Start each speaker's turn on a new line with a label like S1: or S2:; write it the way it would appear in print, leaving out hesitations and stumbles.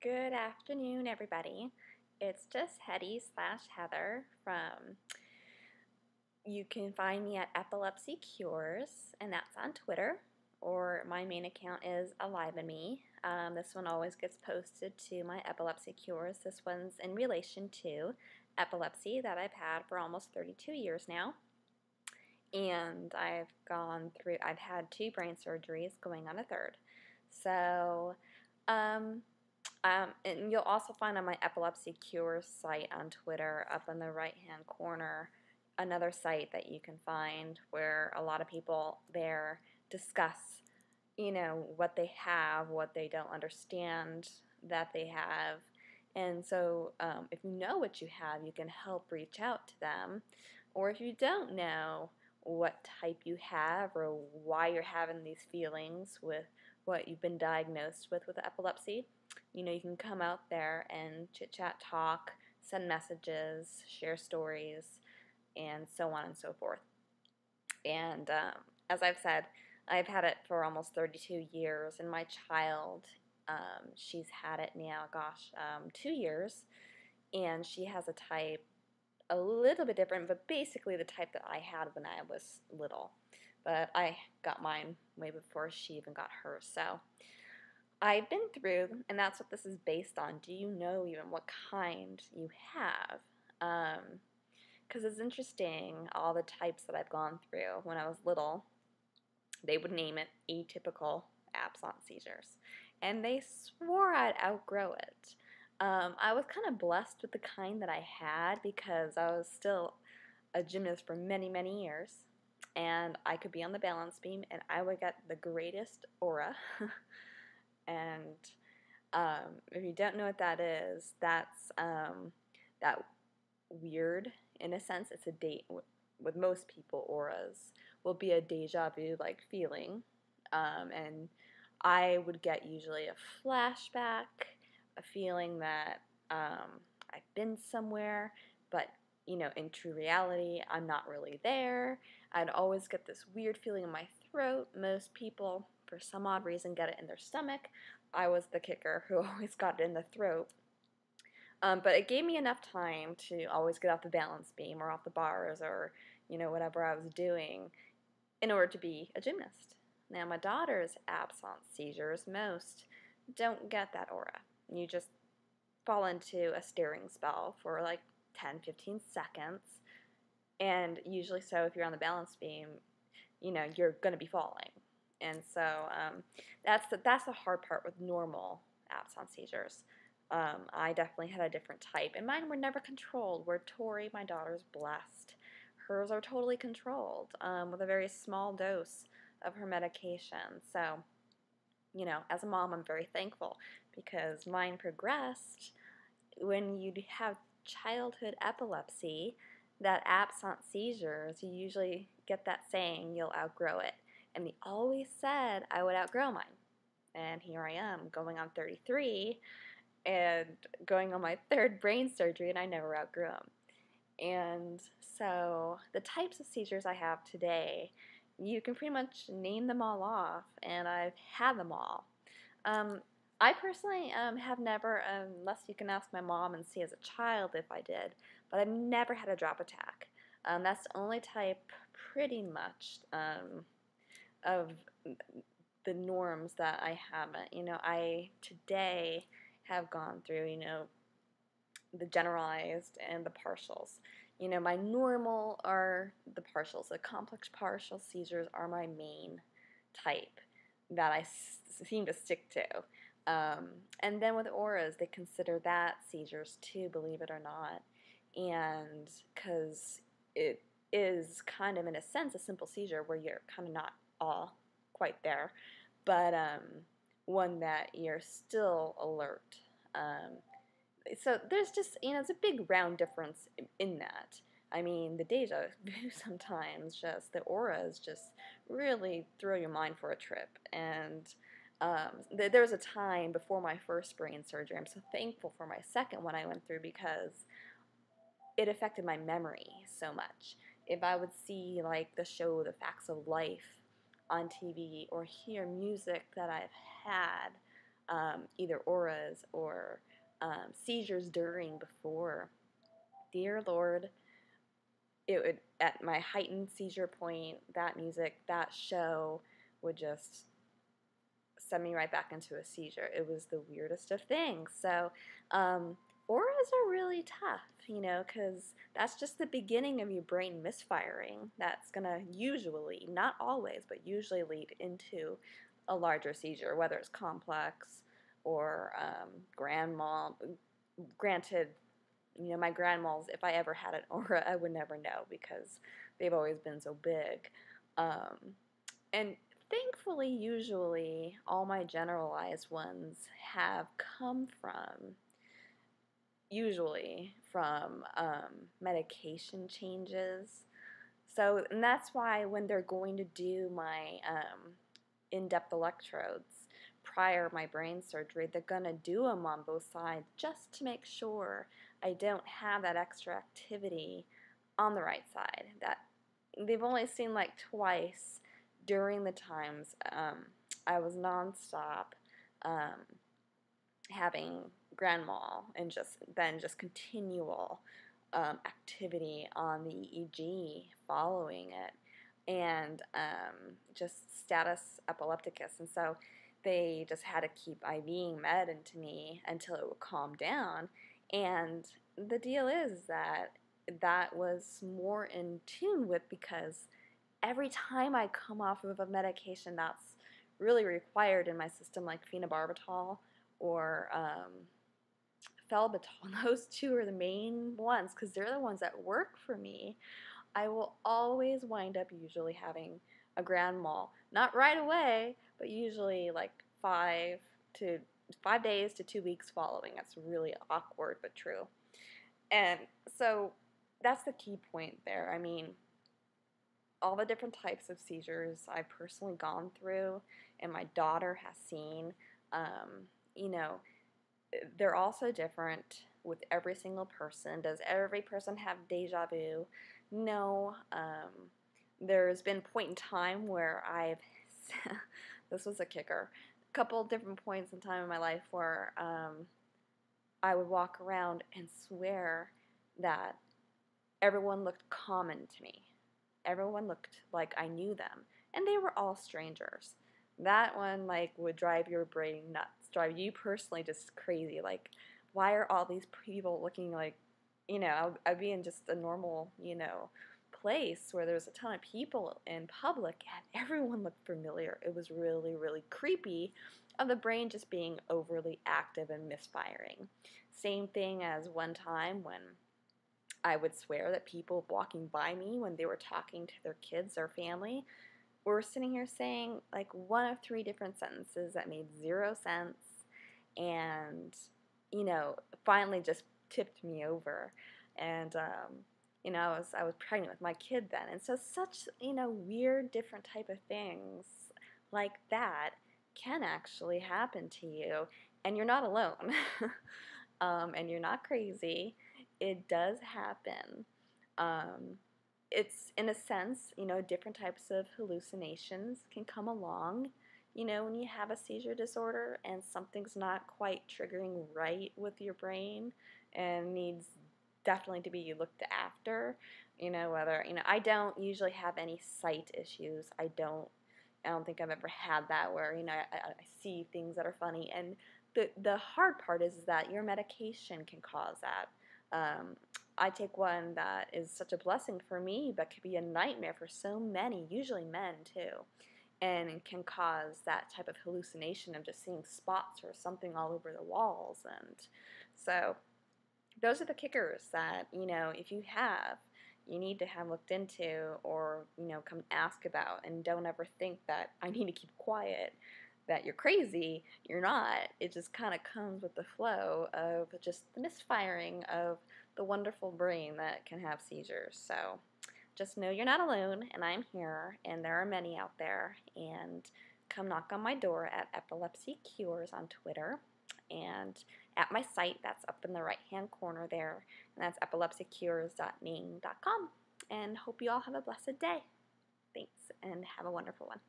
S1: Good afternoon, everybody. It's just Hetty/Heather from, you can find me at Epilepsy Cures, and that's on Twitter, or my main account is Alive in Me. This one always gets posted to my Epilepsy Cures. This one's in relation to epilepsy that I've had for almost 32 years now. And I've had 2 brain surgeries, going on a third. So, and you'll also find on my Epilepsy Cures site on Twitter, up in the right-hand corner, another site that you can find where a lot of people there discuss, what they have, what they don't understand that they have. And so if you know what you have, you can help reach out to them. Or if you don't know what type you have or why you're having these feelings with what you've been diagnosed with epilepsy, you can come out there and chit-chat, talk, send messages, share stories, and so on and so forth. And as I've said, I've had it for almost 32 years, and my child, she's had it now, 2 years, and she has a type a little bit different, but basically the type that I had when I was little. But I got mine way before she even got hers. So I've been through, and that's what this is based on. Do you know even what kind you have? Because it's interesting, all the types that I've gone through. When I was little, they would name it atypical absence seizures, and they swore I'd outgrow it. I was kind of blessed with the kind that I had because I was still a gymnast for many, many years, and I could be on the balance beam, and I would get the greatest aura. And if you don't know what that is, that's that weird, in a sense. It's a date with most people. Auras will be a deja vu like feeling, and I would get usually a flashback, a feeling that I've been somewhere, but in true reality, I'm not really there. I'd always get this weird feeling in my throat. Most people, for some odd reason, get it in their stomach. I was the kicker who always got it in the throat. But it gave me enough time to always get off the balance beam or off the bars or, whatever I was doing in order to be a gymnast. Now, my daughter's absence seizures, most don't get that aura. You just fall into a staring spell for like 10-15 seconds. And usually so if you're on the balance beam, you're going to be falling. And so that's the hard part with normal absence seizures. I definitely had a different type, and mine were never controlled, where Tori, my daughter's, blessed. Hers are totally controlled with a very small dose of her medication. So, as a mom, I'm very thankful because mine progressed. When you have childhood epilepsy, that absence seizures, you usually get that saying, you'll outgrow it. And they always said I would outgrow mine. And here I am, going on 33, and going on my 3rd brain surgery, and I never outgrew them. And so the types of seizures I have today, you can pretty much name them all off, and I've had them all. I personally have never, unless you can ask my mom and see as a child if I did, but I've never had a drop attack. That's the only type pretty much of the norms that I haven't. I today have gone through, the generalized and the partials. My normal are the partials. The complex partial seizures are my main type that I seem to stick to. And then with auras, they consider that seizures too, believe it or not. And because it is kind of, in a sense, a simple seizure where you're kind of not all quite there, but one that you're still alert. So there's just, it's a big round difference in that. I mean, the deja vu sometimes, just the auras just really throw your mind for a trip. And there was a time before my first brain surgery, I'm so thankful for my second one I went through because it affected my memory so much. If I would see like the show The Facts of Life on TV or hear music that I've had either auras or seizures during, before. Dear Lord, it would, at my heightened seizure point, that music, that show would just send me right back into a seizure. It was the weirdest of things. So, auras are really tough, because that's just the beginning of your brain misfiring. That's going to usually, not always, but usually lead into a larger seizure, whether it's complex or grand mal. Granted, my grand mals, if I ever had an aura, I would never know because they've always been so big. And thankfully, usually, all my generalized ones have come from, medication changes. So, and that's why when they're going to do my in-depth electrodes prior my brain surgery, they're going to do them on both sides just to make sure I don't have that extra activity on the right side. That they've only seen like twice during the times I was nonstop having grand mal and just continual activity on the EEG following it, and just status epilepticus. And so they just had to keep IVing med into me until it would calm down. And the deal is that was more in tune with, because every time I come off of a medication that's really required in my system, like phenobarbital or felbitol, those two are the main ones because they're the ones that work for me, I will always wind up usually having a grand mal. Not right away, but usually like 5 days to 2 weeks following. That's really awkward, but true. And so that's the key point there. I mean, all the different types of seizures I've personally gone through and my daughter has seen, they're also different with every single person. Does every person have deja vu? No. There's been a point in time where this was a kicker, a couple different points in time in my life where I would walk around and swear that everyone looked common to me. Everyone looked like I knew them, and they were all strangers. That one, would drive your brain nuts, drive you personally just crazy. Like, why are all these people looking like, I'd be in just a normal, place where there's a ton of people in public, and everyone looked familiar. It was really, really creepy of the brain just being overly active and misfiring. Same thing as one time when I would swear that people walking by me when they were talking to their kids or family were sitting here saying like one of 3 different sentences that made 0 sense, and finally just tipped me over. And I was pregnant with my kid then, and so such weird different type of things like that can actually happen to you, and you're not alone. And you're not crazy. It does happen. It's, in a sense, different types of hallucinations can come along, when you have a seizure disorder and something's not quite triggering right with your brain and needs definitely to be looked after, whether, I don't usually have any sight issues. I don't think I've ever had that where, I see things that are funny. And the hard part is that your medication can cause that. I take one that is such a blessing for me, but could be a nightmare for so many, usually men too, and it can cause that type of hallucination of just seeing spots or something all over the walls. And so those are the kickers that, if you have, you need to have looked into or, come ask about, and don't ever think that I need to keep quiet, that you're crazy. You're not. It just kind of comes with the flow of just the misfiring of the wonderful brain that can have seizures. So just know you're not alone, and I'm here, and there are many out there. And come knock on my door at Epilepsy Cures on Twitter, and at my site that's up in the right-hand corner there, and that's epilepsycures.ning.com. And hope you all have a blessed day. Thanks, and have a wonderful one.